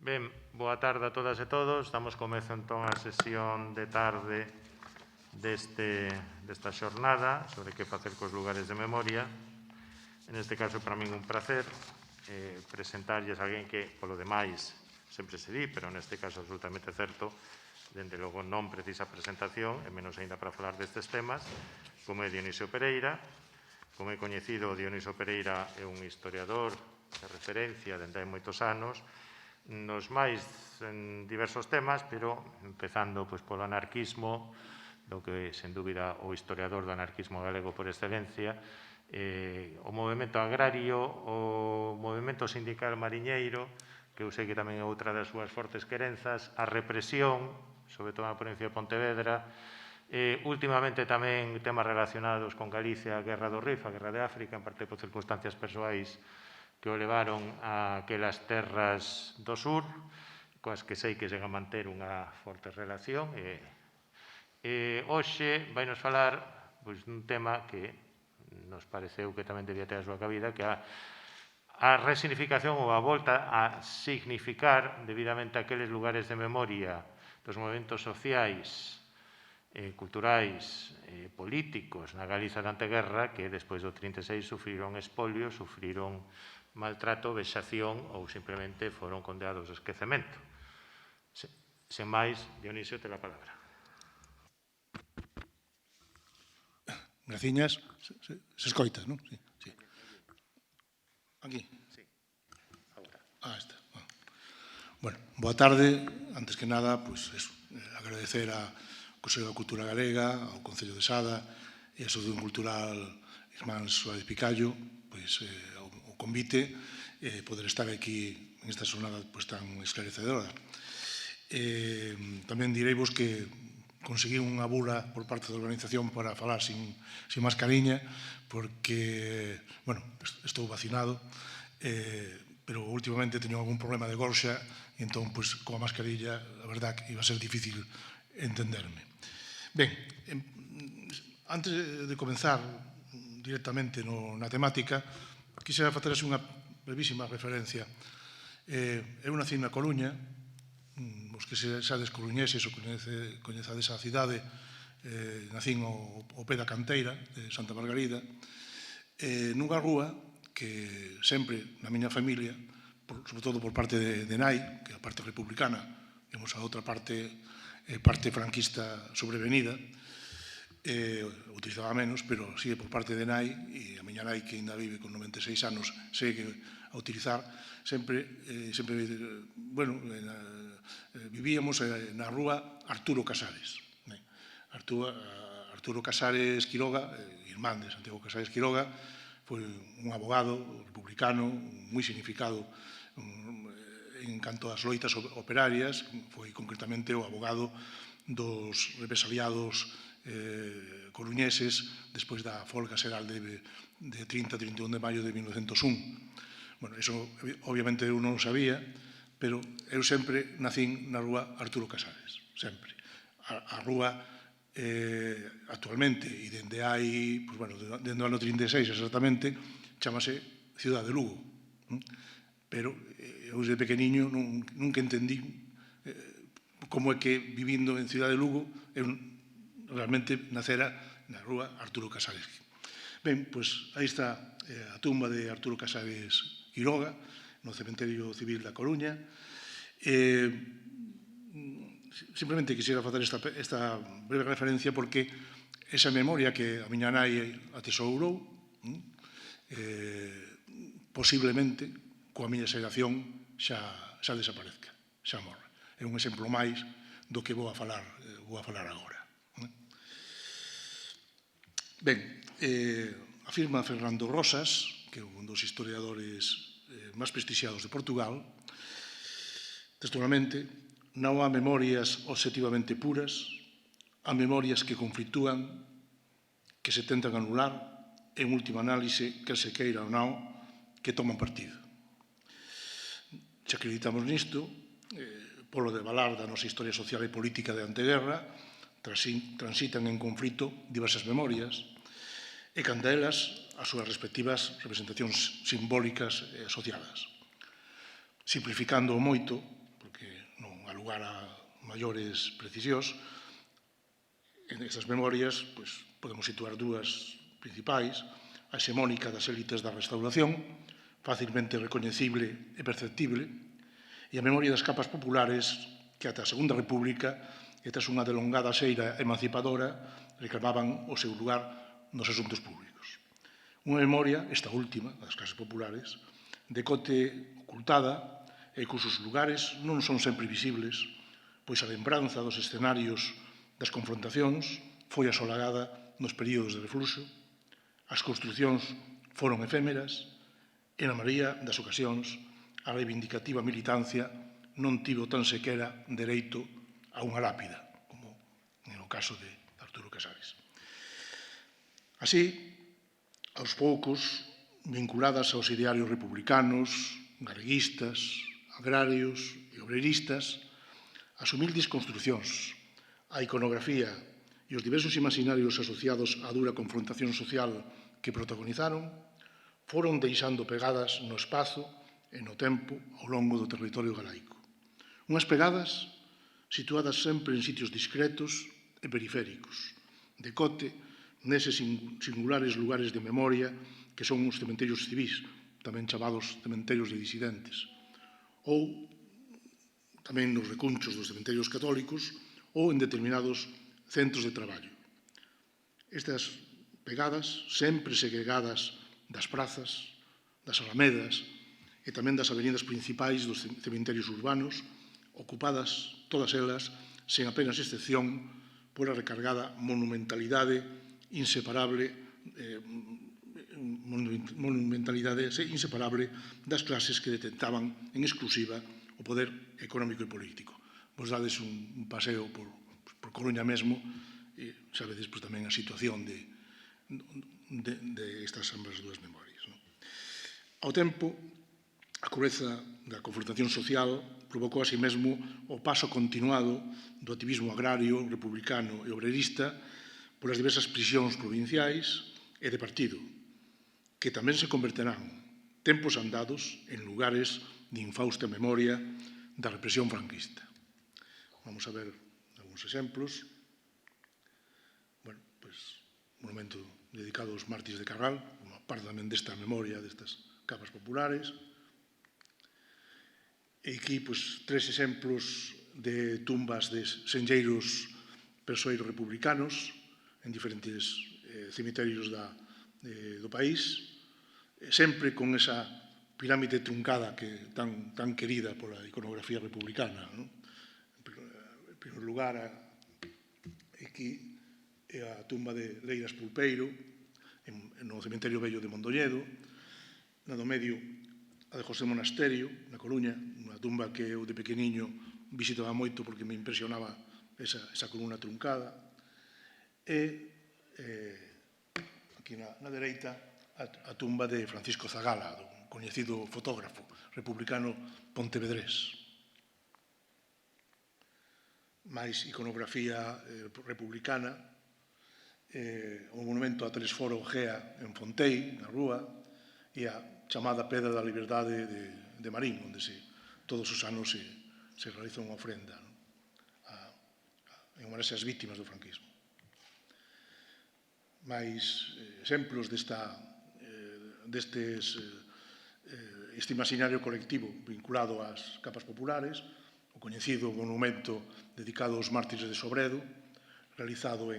Ben, boa tarde a todas e todos. Damos comezo entón a sesión de tarde desta xornada sobre que facer cos lugares de memoria. En este caso, para min un placer presentarlles a alguén que, polo demais, sempre se di, pero neste caso absolutamente certo, dende logo non precisa presentación, e menos ainda para falar destes temas, como é Dionisio Pereira. Como é coñecido, Dionisio Pereira é un historiador de referencia dende hai moitos anos, nos máis en diversos temas, pero empezando polo anarquismo, do que, sen dúbida, o historiador do anarquismo galego por excelencia, o movimento agrario, o movimento sindical mariñeiro, que eu sei que tamén é outra das súas fortes querenzas, a represión, sobre todo na provincia de Pontevedra, últimamente tamén temas relacionados con Galicia, a Guerra do Rif, a Guerra de África, en parte por circunstancias persoais que o levaron a aquelas terras do sur, coas que sei que se vai manter unha forte relación. Hoxe vai nos falar dun tema que nos pareceu que tamén debía ter a súa cabida, que é a resignificación ou a volta a significar debidamente aqueles lugares de memoria dos movimentos sociais, culturais, políticos na Galiza da anteguerra que despois do 36 sufriron espolio, sufriron maltrato, vexación ou simplemente foron condeados ao esquecemento. Sen máis, Dionisio, te la palabra. Graciñas. Se escoita, non? Sí. Aquí? Sí, agora. Está. Bueno, boa tarde. Antes que nada, agradecer ao Consello da Cultura Galega, ao Concello de Sada e a Asociación Cultural Irmáns Suárez Picallo, o convite, poder estar aquí en esta xornada tan esclarecedora. Tamén direivos que conseguí unha bula por parte da organización para falar sin mascariña, porque, estou vacinado, pero últimamente teño algún problema de gorxa, e entón, coa mascarilla, a verdad que iba a ser difícil entenderme. Ben, antes de comenzar directamente na temática, quixera facer unha brevísima referencia. Eu nací na Coruña, os que sades coruñeses ou coñezades a cidade, nacín ao pé da canteira de Santa Margarida, nunha rúa que sempre na miña familia, sobre todo por parte de nai, que é a parte republicana, temos a outra parte franquista sobrevenida, utilizaba menos, pero sí por parte de nai, e a miña nai, que ainda vive con 96 anos, segue a utilizar, vivíamos na rúa Arturo Casares. Arturo Casares Quiroga, irmán de Santiago Casares Quiroga, foi un abogado republicano moi significado en canto ás loitas operarias, foi concretamente o abogado dos represaliados coruñeses despois da folga xeral de 30-31 de maio de 1901. Eso obviamente eu non o sabía, pero eu sempre nacín na rúa Arturo Casares, sempre. A rúa actualmente, e dende hai, dende o ano 36 exactamente, chamase Cidade de Lugo. Pero eu desde pequeniño nunca entendí como é que vivindo en Cidade de Lugo eu realmente nacera na rúa Arturo Casares. Ben, aí está a tumba de Arturo Casares Quiroga, no Cementerio Civil da Coruña. Simplemente quixera facer esta breve referencia porque esa memoria que a miña nai atesourou, posiblemente, coa miña xeración xa desaparezca, xa morra. É un exemplo máis do que vou a falar agora. Ben, afirma Fernando Rosas, que é un dos historiadores máis prestixiados de Portugal, textualmente: non há memorias obxectivamente puras, há memorias que conflictúan, que se tentan anular, en última análise, quer se queira ou non, que toman partido. Se acreditamos nisto, polo de valar da nosa historia social e política de anteguerra, transitan en conflito diversas memorias, e canda elas as súas respectivas representacións simbólicas e asociadas. Simplificando moito, lugar a maiores precisións. En estas memorias podemos situar dúas principais: a hexemónica das élites da Restauración, facilmente recoñecible e perceptible, e a memoria das capas populares que ata a Segunda República, e tras unha delongada xeira emancipadora, reclamaban o seu lugar nos asuntos públicos. Unha memoria, esta última, das clases populares, de cote ocultada e cusos lugares non son sempre visibles, pois a lembranza dos escenarios das confrontacións foi asolagada nos períodos de refluxo, as construcións foron efémeras e, na maioría das ocasións, a reivindicativa militancia non tivo tan sequera dereito a unha lápida, como no caso de Arturo Casares. Así, aos poucos, vinculadas aos idearios republicanos, galeguistas, agrarios e obreiristas, as humildes construcións, a iconografía e os diversos imaginarios asociados á dura confrontación social que protagonizaron foron deixando pegadas no espazo e no tempo ao longo do territorio galaico. Unhas pegadas situadas sempre en sitios discretos e periféricos, de cote neses singulares lugares de memoria que son os cementerios civís, tamén chamados cementerios de disidentes, ou tamén nos recunchos dos cementerios católicos ou en determinados centros de traballo. Estas pegadas, sempre segregadas das prazas, das alamedas e tamén das avenidas principais dos cementerios urbanos, ocupadas todas elas, sen apenas excepción, pola recargada monumentalidade inseparable das clases que detentaban en exclusiva o poder económico e político. Vos dades un paseo por Coruña mesmo e sabedes tamén a situación de estas ambas dúas memorias. Ao tempo, a crudeza da confrontación social provocou así mesmo o paso continuado do activismo agrario, republicano e obreirista polas diversas prisións provinciais e de partido, que tamén se converterán, tempos andados, en lugares de infausta memoria da represión franquista. Vamos a ver algúns exemplos. Un monumento dedicado aos mártires de Carral, unha parte tamén desta memoria destas capas populares. E aquí, tres exemplos de tumbas de senlleiros persoeiros republicanos en diferentes cemiterios do país, sempre con esa pirámide truncada que tan querida pola iconografía republicana. En primeiro lugar, aquí é a tumba de Leiras Pulpeiro, no cemiterio vello de Mondoñedo, na do medio a de José Monasterio, na Coruña, unha tumba que eu de pequeniño visitaba moito porque me impresionaba esa columna truncada. E aquí na dereita a tumba de Francisco Zagala, un coñecido fotógrafo republicano pontevedrés. Mais iconografía republicana, o monumento a Telesforo Gea en Fontei, na Rúa, e a chamada Pedra da Liberdade de Marín, onde todos os anos se realiza unha ofrenda en homenaxe ás vítimas do franquismo. Mais exemplos deste imaginario colectivo vinculado ás capas populares, o coñecido monumento dedicado aos mártires de Sobredo, realizado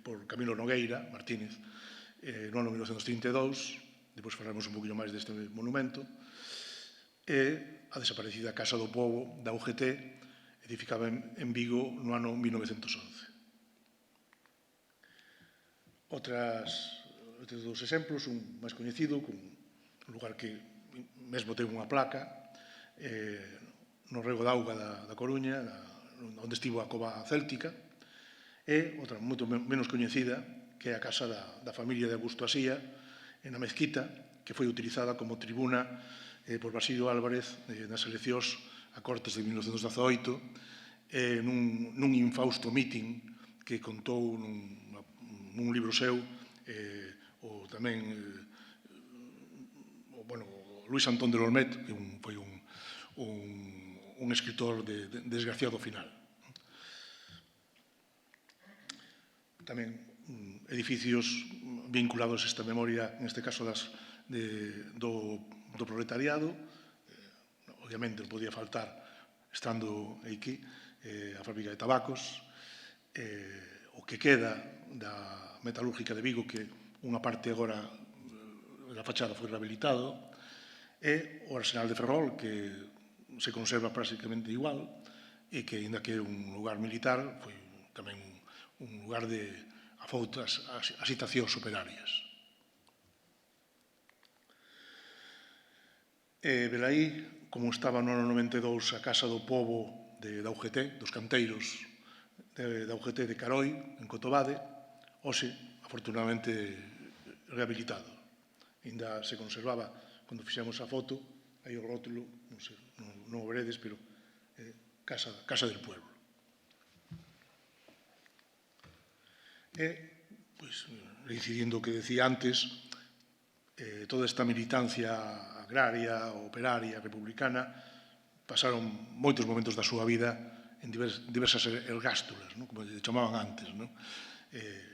por Camilo Nogueira Martínez no ano 1932, depois falaremos un poquinho máis deste monumento, e a desaparecida Casa do Pobo da UGT, edificada en Vigo no ano 1911. Outros dos exemplos, un máis coñecido, un lugar que mesmo ten unha placa, no Rego de Auga da Coruña, onde estivo a cova céltica, e outra moito menos coñecida, que é a casa da familia de Augusto Asía, na Mezquita, que foi utilizada como tribuna por Basilio Álvarez nas eleccións a Cortes de 1918, nun infausto meeting que contou nun libro seu tamén Luis Antón de Lormet, que foi un un escritor de desgraciado final. Tamén edificios vinculados a esta memoria, neste caso do proletariado. Obviamente non podía faltar, estando aquí, a fábrica de tabacos, o que queda da metalúrgica de Vigo, que unha parte agora da fachada foi rehabilitado, e o Arsenal de Ferrol, que se conserva prácticamente igual, e que, ainda que é un lugar militar, foi tamén un lugar de afoutas as estacións operarias. Velaí, como estaba no ano 92 a Casa do Pobo da UGT, dos canteiros da UGT de Caroi, en Cotobade, hoxe, afortunadamente, rehabilitado. Ainda se conservaba, cando fixemos a foto, aí o rótulo, non o veredes, pero Casa del Pueblo. Reincidindo o que decía antes, toda esta militancia agraria, operaria, republicana, pasaron moitos momentos da súa vida en diversas ergástulas, como lle chamaban antes.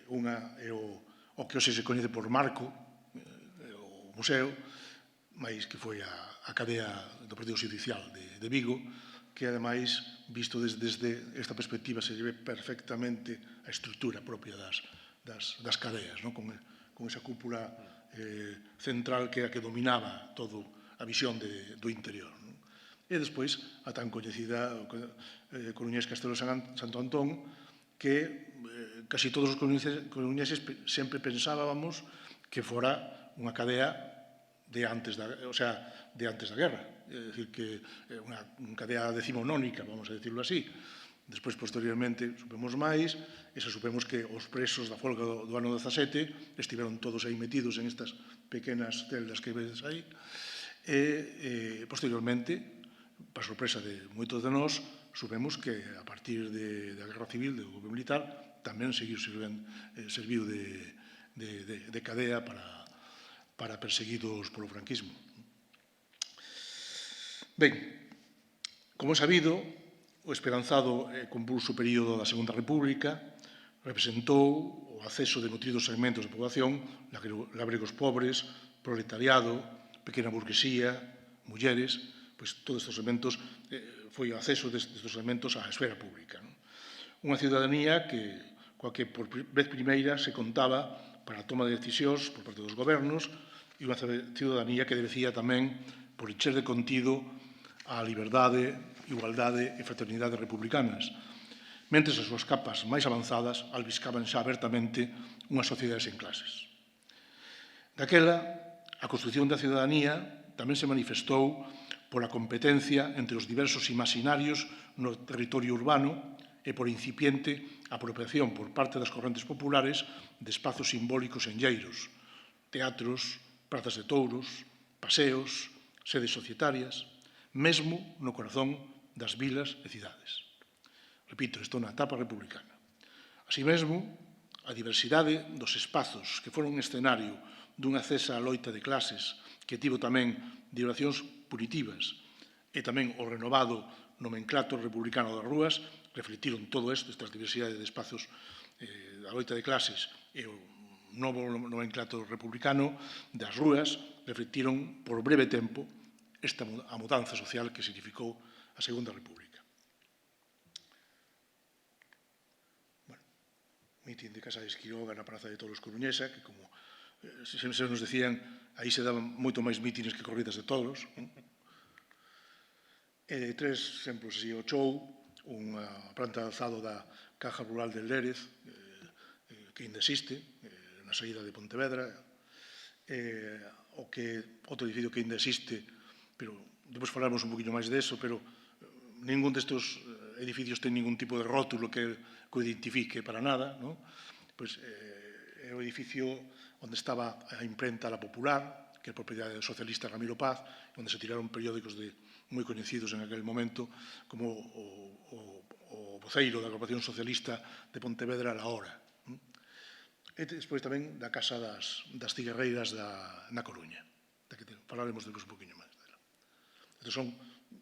Unha é o que hoxe se coñece por Marco, o museo, máis que foi a cadea do Partido Xudicial de Vigo, que, ademais, visto desde esta perspectiva, se ve perfectamente a estrutura propia das cadeas, con esa cúpula central que era que dominaba toda a visión do interior. E despois a tan coñecida Coruñés Castelo Santo Antón, que casi todos os coruñeses sempre pensábamos que fora unha cadea de antes da guerra. É dicir, que unha cadea decimonónica, vamos a decirlo así. Despois, posteriormente, supemos máis, e xa supemos que os presos da folga do ano 17 estiveron todos aí metidos en estas pequenas celdas que vedes aí. E, posteriormente, para sorpresa de moitos de nós, supemos que a partir da Guerra Civil, do goberno militar, tamén serviu de cadea para perseguidos polo franquismo. Ben, como é sabido, o esperanzado e convulso período da Segunda República representou o acceso de nutridos segmentos da poboación, labregos pobres, proletariado, pequena burguesía, mulleres, pois todos estes segmentos foi o acceso destes segmentos á esfera pública. Unha ciudadanía coa que por vez primeira se contaba para a toma de decisións por parte dos gobernos, e unha ciudadanía que decía tamén por encher de contido a liberdade, igualdade e fraternidade republicanas, mentres as súas capas máis avanzadas albiscaban xa abertamente unha sociedade sen clases. Daquela, a construción da ciudadanía tamén se manifestou pola competencia entre os diversos imaginarios no territorio urbano e por incipiente apropiación por parte das correntes populares de espazos simbólicos enlleiros, teatros, prazas de touros, paseos, sedes societarias, mesmo no corazón das vilas e cidades. Repito, isto na etapa republicana. Así mesmo, a diversidade dos espazos que foron escenario dunha cesa loita de clases que tivo tamén duracións punitivas e tamén o renovado nomenclato republicano das rúas reflectiron todo isto, estas diversidades de espazos da loita de clases e o novo nomenclato republicano das rúas reflectiron por breve tempo a mudanza social que significou a Segunda República. Mitin de Casais Quiroga na Praza de Toros Coruñesa, que como se nos decían, aí se daban moito máis mítines que corridas de toros. E tres exemplos así, o Chou, unha planta de alzado da Caja Rural de Lérez, que ainda existe, na saída de Pontevedra, outro edificio que ainda existe, pero depois falarmos un poquinho máis deso, pero ningún destes edificios ten ningún tipo de rótulo que o identifique para nada, pois é o edificio onde estaba a imprenta La Popular, que é propiedade do socialista Ramiro Paz, onde se tiraron periódicos moi coñecidos en aquel momento, como o voceiro da Agrupación Socialista de Pontevedra, La Hora. E despois tamén da Casa das Cigarreiras na Coruña, da que falaremos depois un poquinho máis dela. Estes son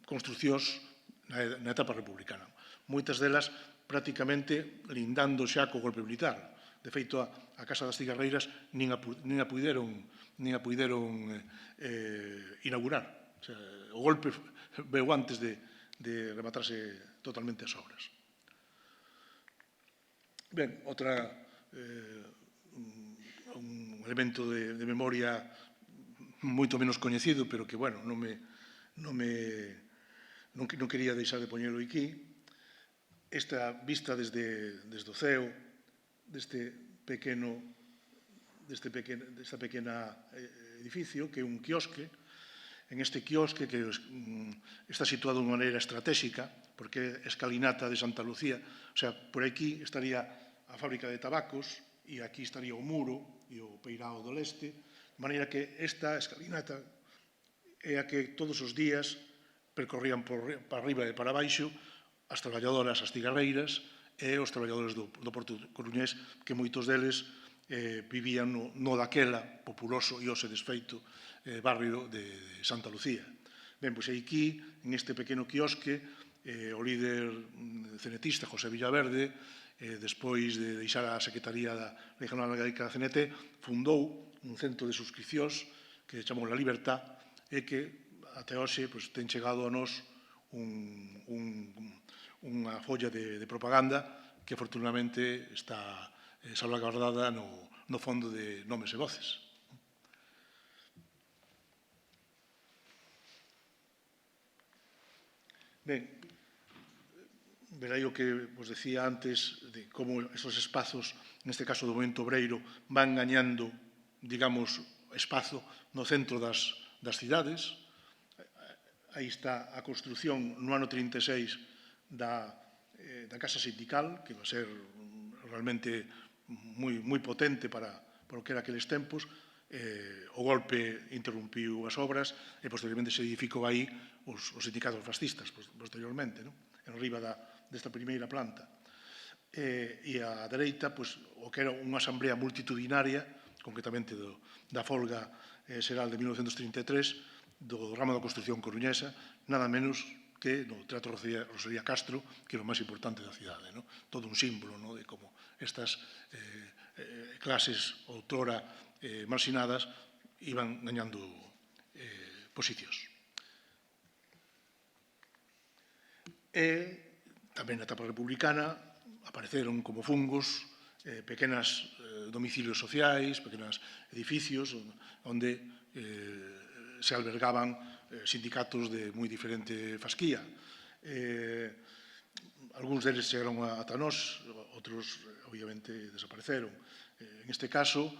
construcións na etapa republicana. Moitas delas prácticamente lindando xa co golpe militar. De feito, a Casa das Cigarreiras nin a puideron inaugurar. O sea, o golpe veu antes de rematarse totalmente as obras. Ben, un elemento de memoria moito menos coñecido, pero que, bueno, non quería deixar de poñelo aquí. Esta vista desde o ceo, desta pequena edificio, que é un quiosque. En este quiosque, que está situado de maneira estratégica, porque é escalinata de Santa Lucía, o sea, por aquí estaría a fábrica de tabacos, e aquí estaría o muro e o peirao do leste, de maneira que esta escalinata é a que todos os días percorrían para arriba e para baixo as traballadoras, as cigarreiras e os traballadores do Porto Coruñés, que moitos deles vivían no daquela populoso e hoxe desfeito barrio de Santa Lucía. Ben, pois aquí, en este pequeno quiosque, o líder cenetista, José Villaverde, despois de deixar a Secretaría Regional Gallega da CNT, fundou un centro de suscripcións que chamou La Libertad e que até hoxe ten chegado a nós unha folla de propaganda que afortunadamente está salvaguardada no fondo de Nomes e Voces. Ben, verai o que vos decía antes de como esos espazos, neste caso do movimento obreiro, van gañando, digamos, espazo no centro das cidades. Aí está a construción no ano 36 da Casa Sindical, que va a ser realmente moi potente para o que era aqueles tempos. O golpe interrompiu as obras e posteriormente se edificou aí os sindicatos fascistas, posteriormente, en riba desta primeira planta. E á dereita, o que era unha asamblea multitudinaria, concretamente da folga xeral de 1933, do ramo da construción coruñesa, nada menos que no Teatro Rosalía Castro, que é o máis importante da cidade. Todo un símbolo de como estas clases outrora marxinadas iban gañando posicións. E tamén na etapa republicana apareceron como fungos pequenas domicilios sociais, pequenos edificios onde se albergaban sindicatos de moi diferente fasquía. Algúns deles chegaron ata nós, outros, obviamente, desapareceron. En este caso,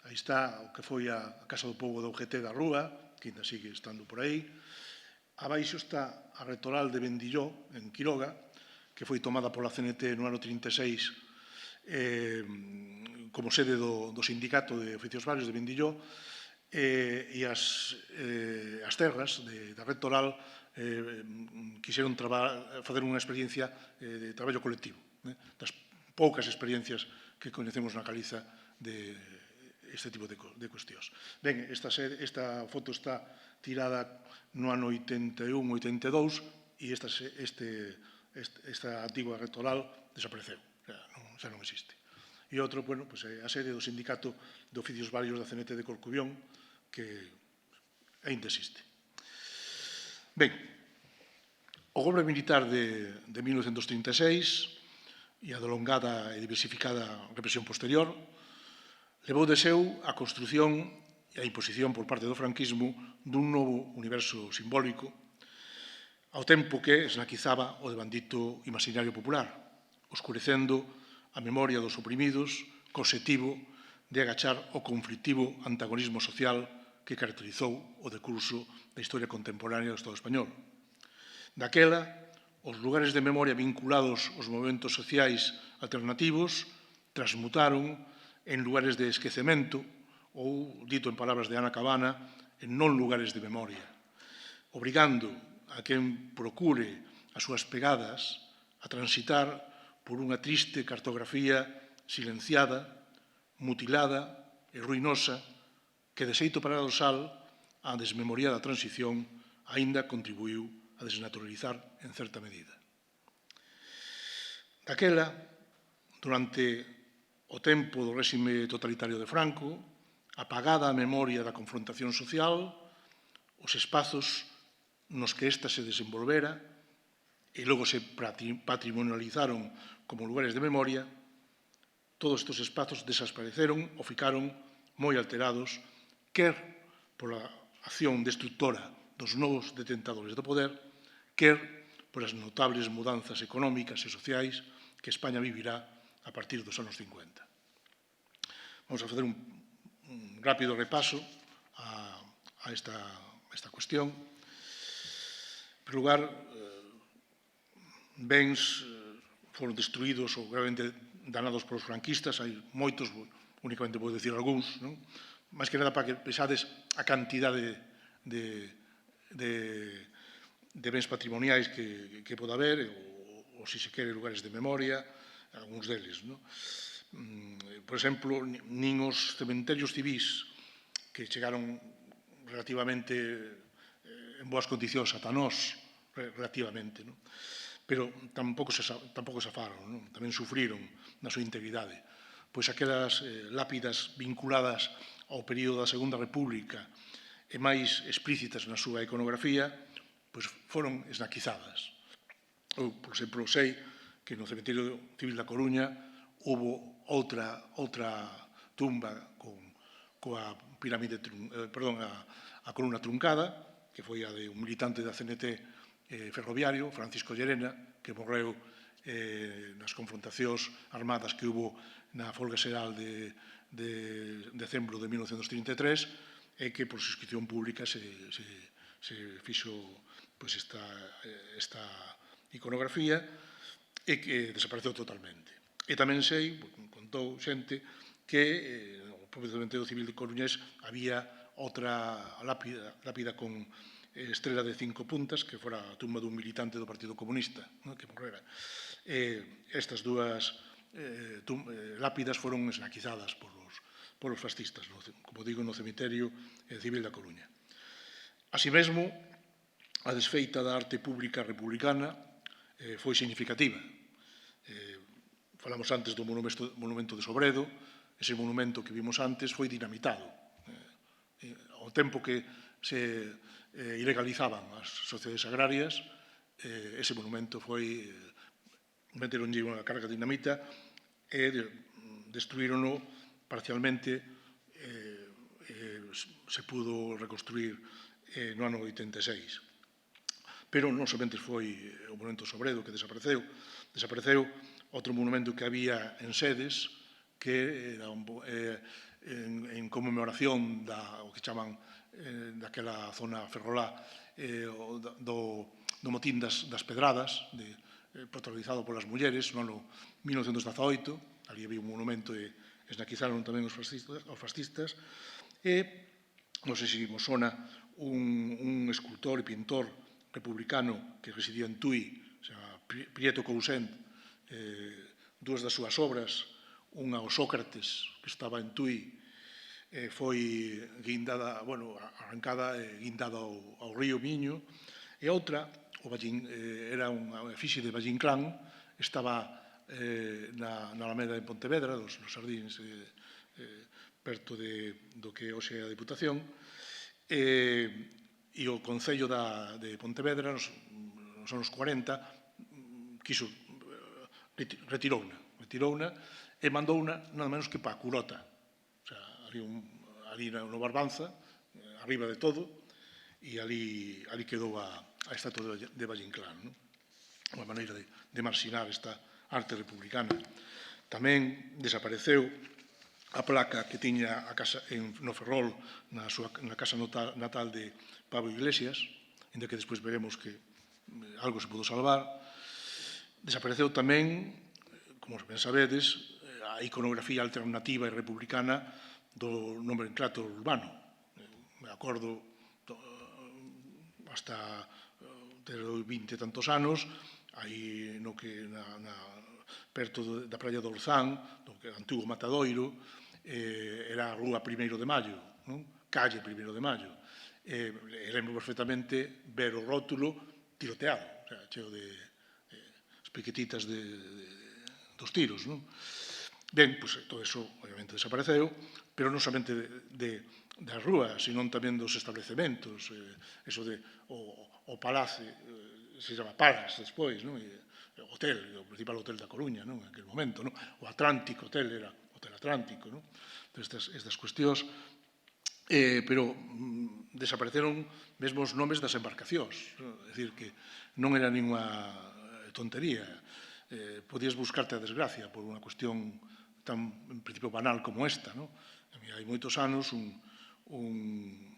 aí está o que foi a Casa do Pobo da UGT da Rúa, que ainda sigue estando por aí. Abaixo está a Rectoral de Bendilló, en Quiroga, que foi tomada pola CNT no ano 36 como sede do Sindicato de Oficios Varios de Bendilló, e as terras da Rectoral quixeron facer unha experiencia de traballo colectivo, das poucas experiencias que coñecemos na Galiza de este tipo de cuestións. Ben, esta foto está tirada no ano 81-82 e esta antigua Rectoral desapareceu, xa non existe. E outro, bueno, é a sede do Sindicato de Oficios Varios da CNT de Corcubión, que ainda existe. Ben, o golpe militar de 1936 e a delongada e diversificada represión posterior levou de seu a construción e a imposición por parte do franquismo dun novo universo simbólico, ao tempo que esnaquizaba o devandito imaginario popular, oscurecendo a memoria dos oprimidos co obxectivo de agachar o conflictivo antagonismo social que caracterizou o decurso da historia contemporánea do Estado español. Daquela, os lugares de memoria vinculados aos movementos sociais alternativos transmutaron en lugares de esquecemento ou, dito en palabras de Ana Cabana, en non lugares de memoria, obrigando a quen procure as súas pegadas a transitar por unha triste cartografía silenciada, mutilada e ruinosa que, de xeito paradoxal, a desmemoria da transición aínda contribuiu a desnaturalizar en certa medida. Daquela, durante o tempo do réxime totalitario de Franco, apagada a memoria da confrontación social, os espazos nos que ésta se desenvolvera e logo se patrimonializaron como lugares de memoria, todos estes espazos desapareceron ou ficaron moi alterados, quer pola acción destructora dos novos detentadores do poder, quer polas notables mudanzas económicas e sociais que España vivirá a partir dos anos 50. Vamos a facer un rápido repaso a esta cuestión. En primeiro lugar, bens foron destruídos ou gravemente danados polos franquistas, hai moitos, únicamente vou dicir algúns, non? Máis que nada para que pensades a cantidade de bens patrimoniais que pode haber, ou se se quere lugares de memoria, algúns deles, non? Por exemplo, nin os cementerios civis que chegaron relativamente en boas condicións ata nós, relativamente, non? Pero tampouco safaron, non? Tamén sufriron na súa integridade. Pois aquelas lápidas vinculadas ao período da Segunda República e máis explícitas na súa iconografía, pois foron esnaquizadas. Eu, por exemplo, sei que no Cementerio Civil da Coruña houbo outra tumba coa pirámide, a columna truncada, que foi a de un militante da CNT ferroviario, Francisco Llerena, que morreu nas confrontacións armadas que hubo na folga xeral de decembro de 1933 e que por suscripción pública se fixo esta iconografía e que desapareceu totalmente. E tamén sei, contou xente, que no propio Cementerio Civil de Coruñés había outra lápida con estrela de 5 puntas, que fora a tumba dun militante do Partido Comunista, que morrera. Estas dúas lápidas foron esnaquizadas polos fascistas, como digo, no Cemiterio Civil da Coruña. Así mesmo, a desfeita da arte pública republicana foi significativa. Falamos antes do monumento de Sobredo, ese monumento que vimos antes foi dinamitado. Ao tempo que se ilegalizaban as sociedades agrarias, ese monumento foi meteronlle unha carga de dinamita e destruírono parcialmente, se pudo reconstruir no ano 86. Pero non somente foi o monumento Sobredo que desapareceu outro monumento que había en Sedes, que era en conmemoración o que chaman daquela zona ferrolá do motín das Pedradas, protagonizado polas mulleres no ano 1918. Ali había un monumento e esnaquizaron tamén os fascistas. E, non sei se vos sona, un escultor e pintor republicano que residía en Tui, Prieto Coussent, dúas das súas obras, unha o Sócrates, que estaba en Tui, foi guindada, arrancada e guindada ao río Miño, e outra, era unha efixe de Valle Inclán, estaba na Alameda de Pontevedra, nos Sardíns, perto do que hoxe é a Diputación, e o Concello de Pontevedra, nos anos 40, retirouna e mandouna nada menos que para a Curota. Ali no Barbanza, arriba de todo, e ali quedou a estatua de Valle Inclán. Unha maneira de marxinar esta arte republicana. Tamén desapareceu a placa que tiña no Ferrol na casa natal de Pablo Iglesias, ainda que despois veremos que algo se pudo salvar. Desapareceu tamén, como ben sabedes, a iconografía alternativa e republicana do nomenclato urbano. Me acordo hasta de 20 e tantos anos, aí perto da praia do Orzán, do antigo Matadoiro, era a Rúa 1 de Maio, calle 1 de Maio. Lembro perfectamente ver o rótulo tiroteado, o sea, cheo de as piquetitas dos tiros, non? Ben, pois todo eso, obviamente, desapareceu, pero non somente das rúas, sino tamén dos establecementos, eso de o Palace, se chama Palace despois, non? O hotel, o principal hotel da Coruña, non? En aquel momento, non? O Atlántico Hotel era Hotel Atlántico, non? Estas cuestións, pero desapareceron mesmo os nomes das embarcacións, non? É dicir, que non era ninguna tontería. Podías buscarte a desgracia por unha cuestión tan, en principio, banal como esta, non? Hai moitos anos, un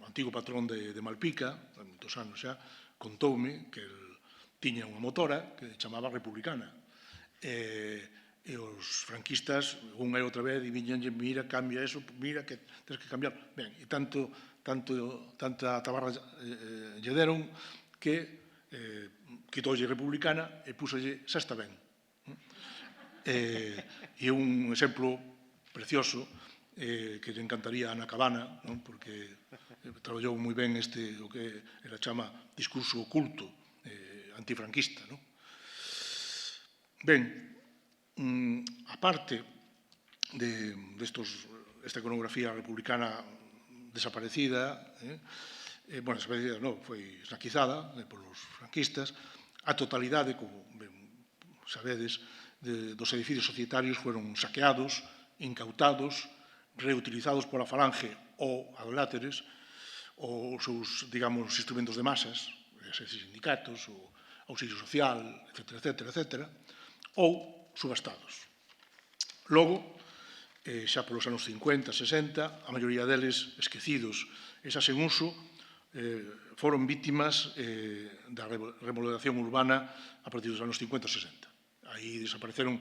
antigo patrón de Malpica, hai moitos anos xa, contoume que el tiña unha motora que chamaba Republicana. E os franquistas, unha e outra vez, viñanlle, mira, cambia eso, mira, que tens que cambiar. Ben, e tanta tabarra lle deron que quitoulle Republicana e púsolle Xa está ben. E un exemplo precioso que lle encantaría a Ana Cabana, non? Porque traballou moi ben o que ela chama discurso oculto antifranquista, non? Ben, a parte desta iconografía republicana desaparecida, desaparecida non, foi esnaquizada polos franquistas, a totalidade, como ben sabedes, dos edificios societarios foron saqueados, incautados, reutilizados pola falange ou adláteres, os seus, digamos, instrumentos de masas, sindicatos, o auxilio social, etc., ou subastados. Logo, xa polos anos 50, 60, a maioría deles esquecidos e xa sen uso, foron vítimas da remodelación urbana a partir dos anos 50 e 60. Aí desapareceron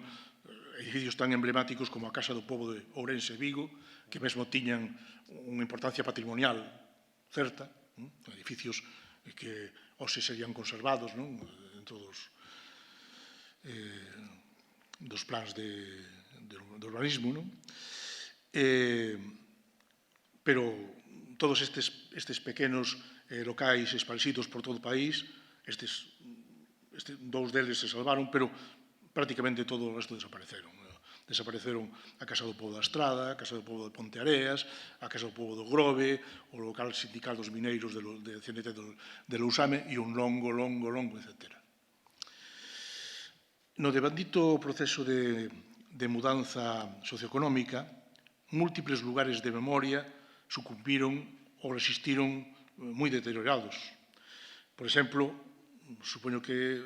edificios tan emblemáticos como a Casa do Pobo de Ourense e Vigo, que mesmo tiñan unha importancia patrimonial certa, edificios que hoxe serían conservados dentro dos plans de urbanismo, pero todos estes pequenos locais esparxidos por todo o país, dous deles se salvaron, pero prácticamente todo o resto desapareceron. Desapareceron a Casa do Pobo da Estrada, a Casa do Pobo de Ponteareas, a Casa do Pobo do Grove, o local sindical dos mineiros de CNT de Lousame e un longo, etc. No devandito proceso de mudanza socioeconómica, múltiples lugares de memoria sucumbiron ou resistiron moi deteriorados. Por exemplo, supoño que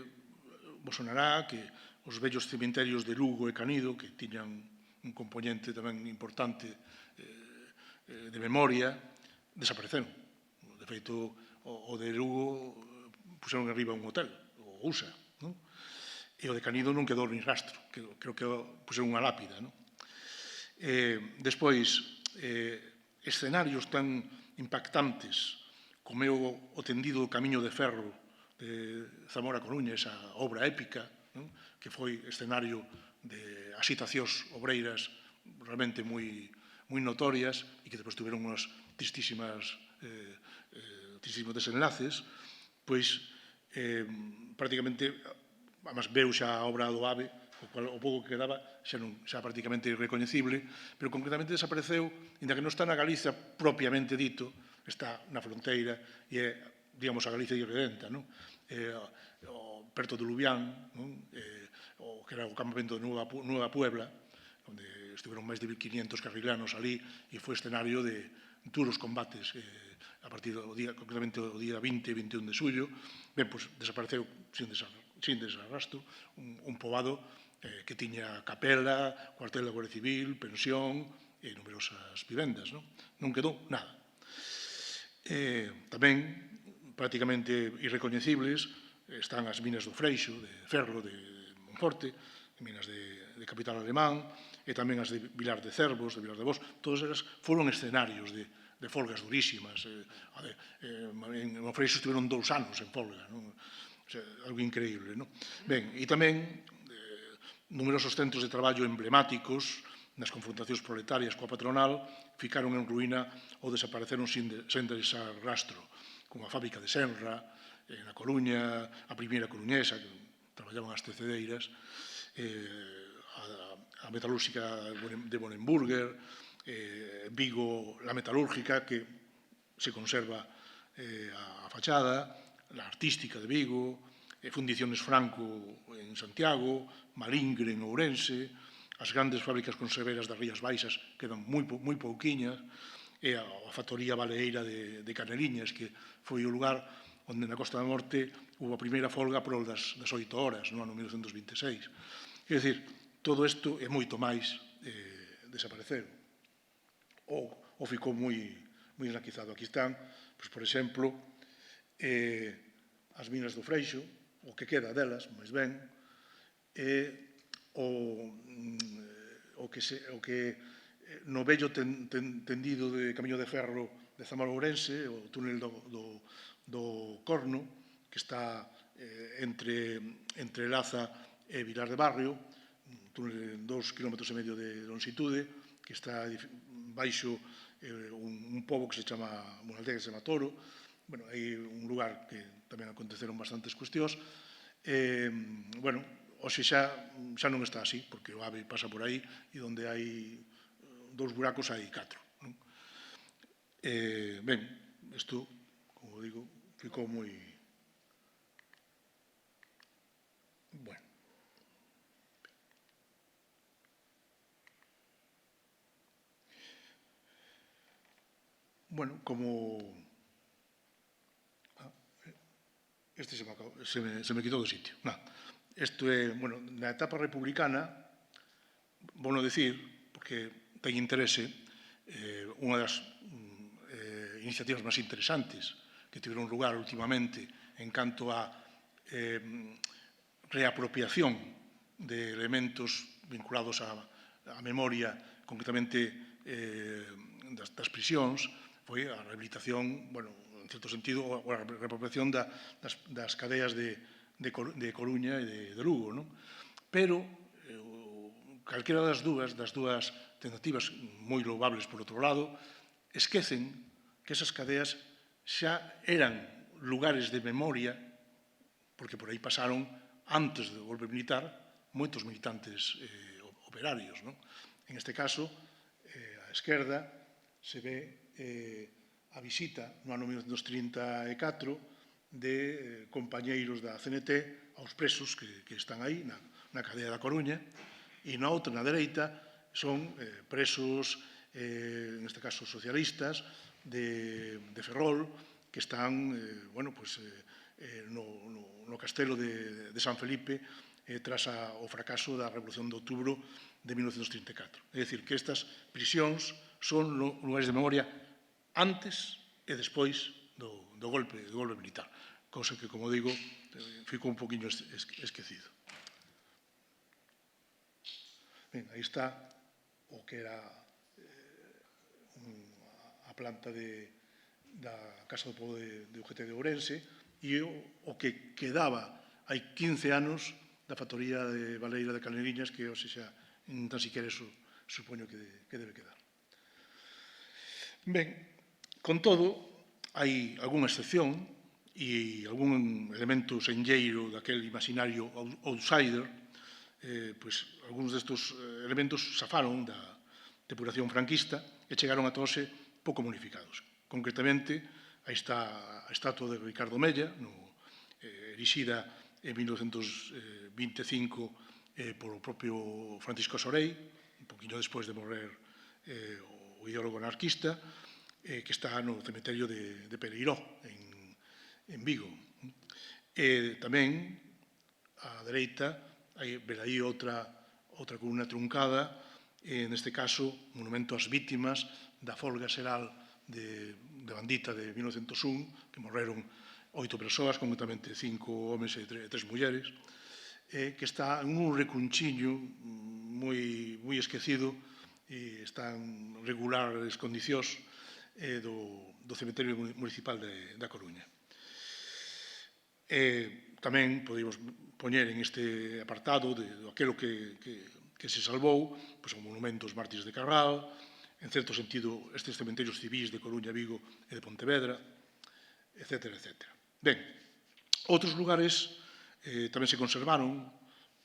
vos sonará que os vellos cementerios de Lugo e Canido, que tiñan un componente tamén importante de memoria, desapareceron. De feito, o de Lugo puseron arriba un hotel, o USA, e o de Canido non quedou ni rastro, creo que puseron unha lápida. Despois, escenarios tan impactantes como é o tendido Camiño de Ferro de Zamora a Coruña, esa obra épica, que foi escenario de axitacións obreiras realmente moi notorias e que depois tiveron unhas tristísimos desenlaces, pois prácticamente, además veu xa a obra do AVE, o pouco que quedaba xa prácticamente irrecoñecible, pero concretamente desapareceu, inda que non está na Galiza propiamente dito, está na fronteira e é, digamos, a Galiza irredenta, perto de Lubián, que era o campamento de Nueva Puebla, onde estiveron máis de 1.500 carrilanos ali e foi escenario de duros combates a partir do día, concretamente o día 20 e 21 de xullo. Ben, pois desapareceu sin desarrasto un poboado que tiña capela, cuartel da Guardia Civil, pensión e numerosas vivendas. Non quedou nada. Tamén, prácticamente irrecoñecibles, están as minas do Freixo, de ferro, de Monforte, minas de capital alemán, e tamén as de Vilar de Cervos, de Vilar de Bos. Todas elas foron escenarios de folgas durísimas. En Freixo estiveron 2 anos en folga, algo increíble. Ben, e tamén numerosos centros de traballo emblemáticos nas confrontacións proletarias coa patronal ficaron en ruína ou desapareceron sen deixar rastro, como a fábrica de Senra, na Coruña, a primeira coruñesa, que traballaban as tecedeiras, a metalúrxica de Bonenburger, Vigo, la metalúrgica, que se conserva a fachada, la artística de Vigo, Fundiciones Franco en Santiago, Malingre en Ourense, as grandes fábricas conserveras das Rías Baixas quedan moi pouquiñas, e a factoría baleeira de Caneliñas, que foi o lugar onde na Costa da Morte houve a primeira folga prol das 8 horas, no ano 1926. É dicir, todo isto e moito máis desapareceron. Ou ficou moi esnaquizado. Aquí están, por exemplo, as minas do Freixo, o que queda delas, máis ben, o que no vello tendido de camiño de ferro de Zamora Ourense, o túnel do Corno, que está entre Laza e Vilar de Barrio, un túnel de 2,5 km de longitude, que está baixo un pobo que se chama, unha aldea que se chama Toro. Bueno, hai un lugar que tamén aconteceron bastantes cuestións. Bueno, hoxe xa non está así, porque o AVE pasa por aí e onde hai 2 buracos hai 4. Ben, isto, como digo, ficou moi... Bueno, como... Este se me quitou do sitio. Isto é, bueno, na etapa republicana, vou non dicir, porque ten interese, unha das iniciativas máis interesantes que tiveron lugar últimamente en canto a reapropiación de elementos vinculados á memoria, concretamente das prisións, foi a rehabilitación, bueno, en certo sentido, a reapropiación das cadeas de Coruña e de Lugo, non? Pero, calquera das dúas tentativas moi louvables por outro lado, esquecen que esas cadeas xa eran lugares de memoria, porque por aí pasaron, antes do golpe militar, moitos militantes operarios, non? En este caso, a esquerda se ve a visita no ano 1934 de compañeiros da CNT aos presos que están aí na cadea da Coruña, e na outra, na dereita, son presos, en este caso socialistas, de Ferrol, que están no castelo de San Felipe tras o fracaso da Revolución de Outubro de 1934. É dicir, que estas prisións son lugares de memoria antes e despois do golpe militar, cousa que, como digo, ficou un poquinho esquecido. Ben, aí está o que era a planta da Casa do Pobo de UGT de Ourense e o que quedaba hai 15 anos da factoría de baleira de Caneliñas, que hoxe xa tan siquiera eso supoño que debe quedar. Ben, con todo, hai algunha excepción e algún elemento senlleiro daquel imaginario outsider, pois algúns destos elementos safaron da depuración franquista e chegaron a hoxe pouco modificados. Concretamente, aí está a estatua de Ricardo Mella, erixida en 1925 polo propio Francisco Sorey, un poquinho despois de morrer o ideólogo anarquista, que está no cemiterio de Pereiró, en Vigo. E tamén, á dereita, velaí outra columna truncada, neste caso, monumento ás vítimas da folga xeral de Bandita de 1901, que morreron 8 persoas, concretamente 5 homes e 3 mulleres, que está en un recunchiño moi esquecido e está en regulares condicións do cemiterio municipal da Coruña. Tamén podemos poñer en este apartado de aquilo que se salvou, os monumentos mártires de Carral, en certo sentido estes cementerios civis de Coruña, Vigo e de Pontevedra, etc. Ben, Outros lugares tamén se conservaron,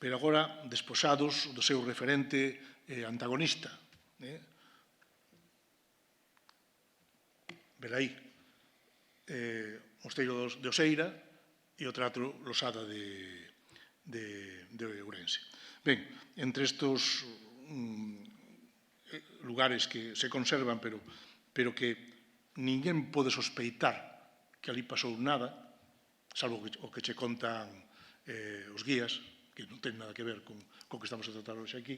pero agora desposados do seu referente antagonista. Velaí, Mosteiro de Oseira e o Teatro Losada de Ourense. Ben, entre estes lugares que se conservan, pero que ninguén pode sospeitar que ali pasou nada, salvo o que che contan os guías, que non ten nada que ver con que estamos a tratar hoxe aquí,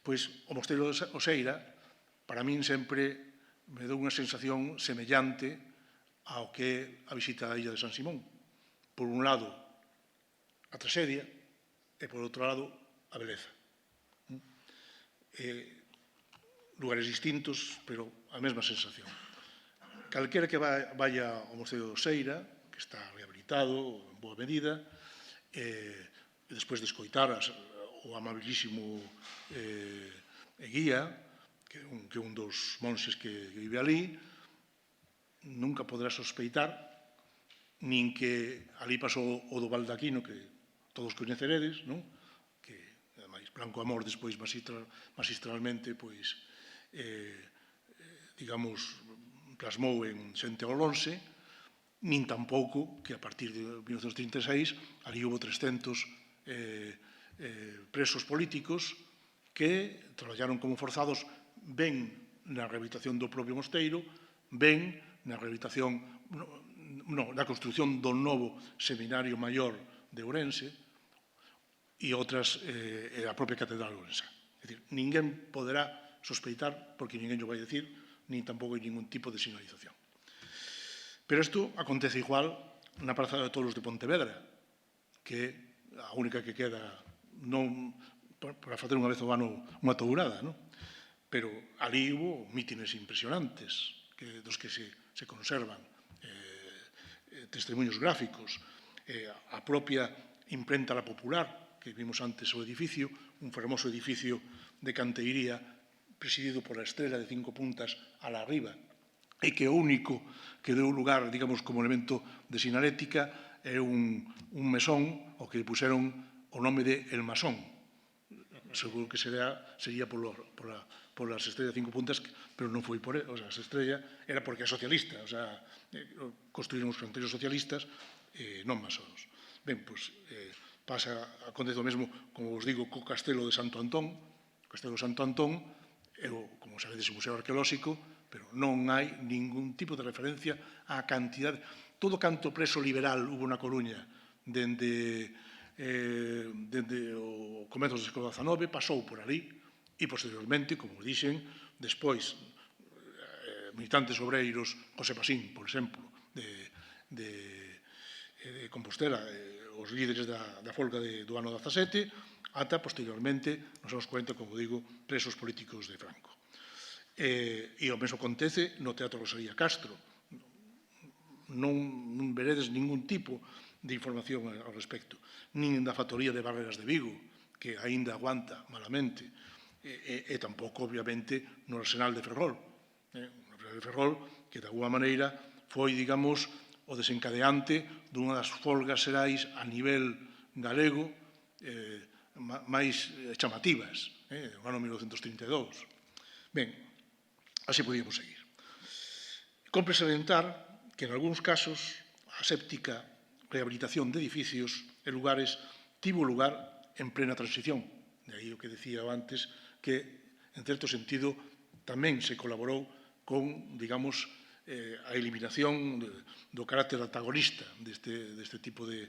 pois o Mosteiro de Oseira, para min sempre me dou unha sensación semellante ao que é a visita á illa de San Simón. Por un lado, a traxedia, e por outro lado, a beleza. Lugares distintos, pero a mesma sensación. Calquera que vaya ao Mosteiro de Oseira, que está rehabilitado en boa medida, e despois de escoitar o amabilísimo guía, que é un dos monxes que vive ali, nunca podrá sospeitar nin que ali pasou o do Baldaquino, que todos coñeceredes, non? Que, ademais, Blanco Amor despois magistralmente, pois, digamos, plasmou en Xente ao Lonxe, nin tampouco que a partir de 1936 ali houve 300 presos políticos que traballaron como forzados ben na rehabilitación do propio mosteiro, ben na rehabilitación, na construción do novo Seminario Maior de Ourense e outras, a propia Catedral de Ourense. É dicir, ninguén poderá sospeitar, porque ninguén o vai dicir, nin tampouco hai ningún tipo de sinalización. Pero isto acontece igual na Praza de Toros de Pontevedra, que é a única que queda non para facer unha vez ao ano unha tourada, non? Pero ali hubo mítines impresionantes dos que se conservan testemunhos gráficos. A propia imprenta La Popular, que vimos antes o edificio, un fermoso edificio de canteiría presidido por a estrela de 5 puntas a la arriba, e que o único que deu lugar, digamos, como elemento de sinalética é un mesón ao que puseron o nome de El Masón. Seguro que sería polas estrellas de 5 puntas, pero non foi por eso. O sea, esa estrella era porque é socialista, o sea, construíron os canteiros socialistas, non masóns. Ben, pois, acontece o mesmo, como vos digo, co Castelo de Santo Antón. O Castelo de Santo Antón é, como sabedes, un museo arqueolóxico, pero non hai ningún tipo de referencia á cantidad. Todo canto preso liberal hubo na Coruña dende o comezos do século XIX, pasou por ali, e posteriormente, como dixen, despois, militantes obreiros, José Pasín, por exemplo, de Compostela, os líderes da folga do ano 17, ata posteriormente, nos anos 40, como digo, presos políticos de Franco. E o mesmo acontece no Teatro Rosalía Castro. Non veredes ningún tipo de información ao respecto, nin da factoría de Barreras de Vigo, que aínda aguanta malamente, e tampouco, obviamente, no Arsenal de Ferrol. O Arsenal de Ferrol, que de alguma maneira foi, digamos, o desencadeante dunha das folgas xerais a nivel galego máis chamativas, no ano 1932. Ben, así podíamos seguir. Compre salientar que, en algúns casos, a séptica rehabilitación de edificios e lugares tivo lugar en plena transición. De aí o que decía antes, que, en certo sentido, tamén se colaborou con, digamos, a eliminación do carácter antagonista deste tipo de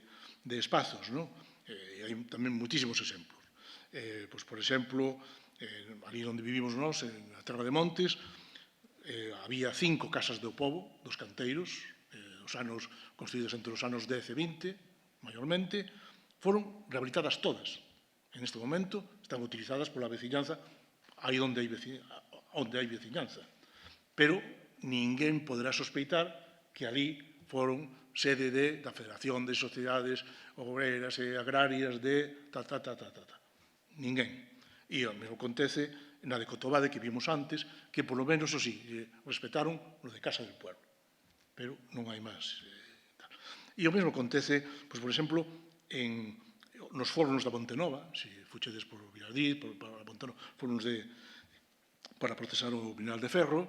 espazos, non? E hai tamén moitísimos exemplos. Pois, por exemplo, ali onde vivimos nós, en a Terra de Montes, había 5 casas do pobo, dos canteiros, construídas entre os anos 10 e 20, maiormente, foron rehabilitadas todas. En este momento están utilizadas pola veciñanza aí onde hai veciñanza. Pero ninguén poderá sospeitar que ali foron sede da Federación de Sociedades Obreras e Agrarias de Ninguén. E o mesmo acontece na de Cotobade que vimos antes, que polo menos, respetaron lo de Casa del Pueblo. Pero non hai máis. E o mesmo acontece, pois, por exemplo, nos fornos da Ponte Nova, se fuchedes por Vilardí, para Ponte Nova, fornos para procesar o mineral de ferro,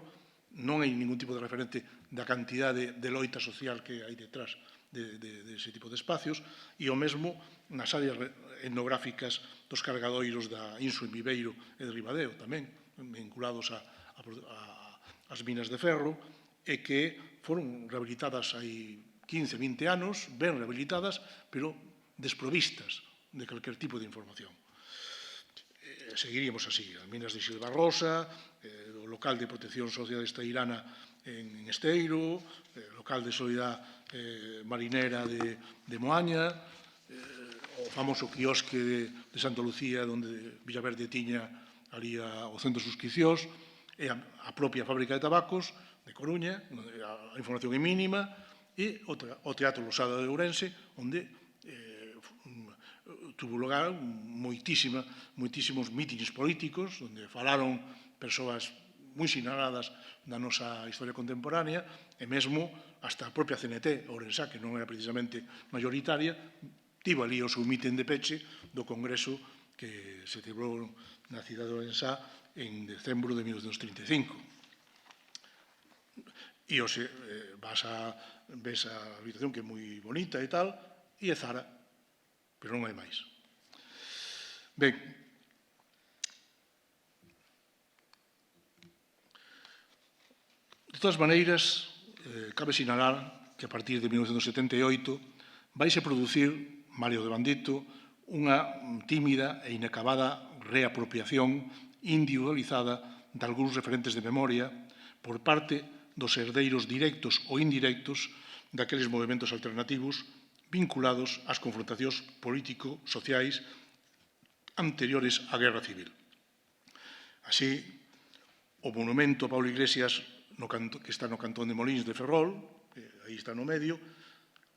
non hai ningún tipo de referente da cantidade de loita social que hai detrás dese tipo de espacios, e o mesmo nas áreas etnográficas dos cargadoiros da Inso en Viveiro e de Ribadeo, tamén, vinculados ás minas de ferro, e que foron rehabilitadas hai 15, 20 anos, ben rehabilitadas, pero desprovistas de calquer tipo de información. Seguiríamos así, as minas de Xilbarrosa, o local de protección social esteirana en Esteiro, o local de solidariedade marinera de Moaña, o famoso quiosque de Santa Lucía, onde Villaverde tiña ali o centro de suscripcións, e a propia fábrica de tabacos de Coruña, onde a información é mínima, e o Teatro Losada de Ourense, onde tuvo lugar moitísimos mítines políticos, onde falaron persoas moi sinaladas da nosa historia contemporánea, e mesmo hasta a propia CNT, Ourensá, que non era precisamente mayoritaria, tivo ali o seu mítin de peche do Congreso que se celebrou na cidade de Ourensá en decembro de 1935. E ves a habitación que é moi bonita e tal, e é Zara, pero non hai máis. Ben, de todas maneiras, cabe sinalar que a partir de 1978 vaise producir, Mario de Bandito, unha tímida e inacabada reapropiación individualizada de algúns referentes de memoria por parte dos herdeiros directos ou indirectos daqueles movimentos alternativos vinculados ás confrontacións político-sociais anteriores á Guerra Civil. Así, o monumento a Pablo Iglesias, que está no cantón de Molins de Ferrol, aí está no medio,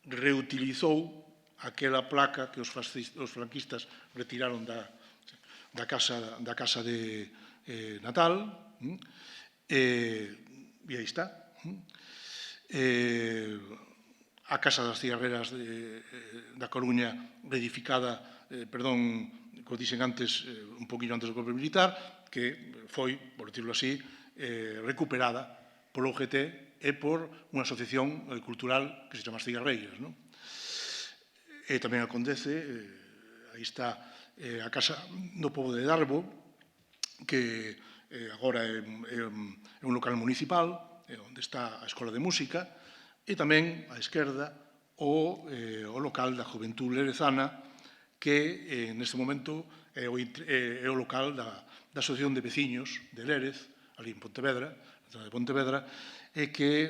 reutilizou aquela placa que os franquistas retiraron da casa de Natal, e aí está. A Casa das Cigarreras da Coruña, reedificada, como dixen antes, un poquinho antes do golpe militar, que foi, por decirlo así, recuperada polo UGT e por unha asociación cultural que se chama As Cigarreiras. E tamén acontece, aí está a Casa do Pobo de Darbo, que agora é un local municipal, onde está a Escola de Música, e tamén, á esquerda, o local da Juventud Lerezana, que neste momento é o local da Asociación de Veciños de Lérez, ali en Pontevedra, e que,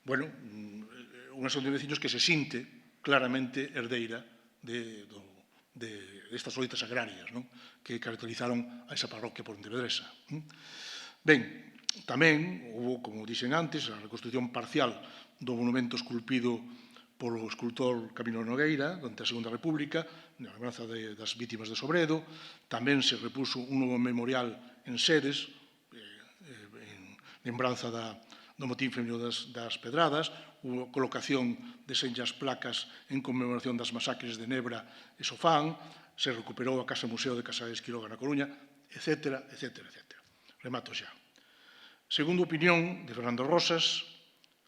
bueno, unha asociación de veciños que se sinte claramente herdeira destas loitas agrarias que caracterizaron a esa parroquia pontevedresa. Ben, tamén houve, como dixen antes, a reconstrucción parcial do monumento esculpido polo escultor Camilo Nogueira durante a Segunda República, na lembranza das vítimas de Sobredo. Tamén se repuso un novo memorial en Sedes, en lembranza do motín feminino das Pedradas, houve colocación de senllas placas en conmemoración das masacres de Nebra e Sofán, se recuperou a Casa Museo de Casares Quiroga na Coruña, etc. Remato xa. Segundo a opinión de Fernando Rosas,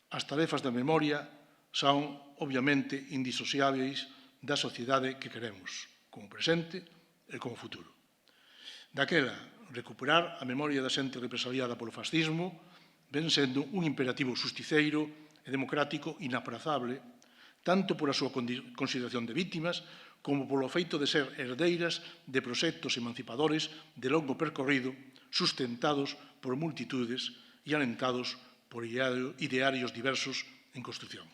as tarefas da memoria son, obviamente, indisociáveis da sociedade que queremos, como presente e como futuro. Daquela, recuperar a memoria da xente represaliada polo fascismo ven sendo un imperativo xusticeiro e democrático inaprazable, tanto por a súa consideración de vítimas como polo feito de ser herdeiras de proxectos emancipadores de longo percorrido, sustentados por multitudes e alentados por idearios diversos en construción.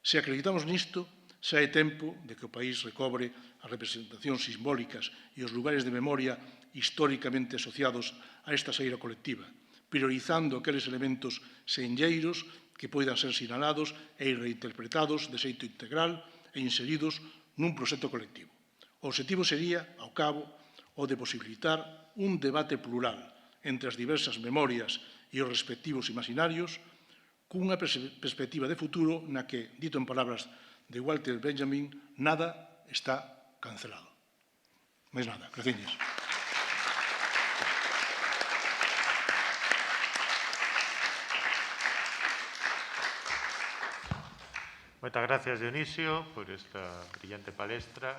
Se acreditamos nisto, xa é tempo de que o país recobre as representacións simbólicas e os lugares de memoria históricamente asociados a esta xeira colectiva, priorizando aqueles elementos senlleiros que poidan ser sinalados e reinterpretados de xeito integral e inseridos nun proxecto colectivo. O obxectivo sería, ao cabo, o de posibilitar un debate plural entre as diversas memorias e os respectivos imaginarios, cunha perspectiva de futuro na que, dito en palabras de Walter Benjamin, nada está cancelado. Máis nada, graciñas. Moitas gracias, Dionisio, por esta brillante palestra.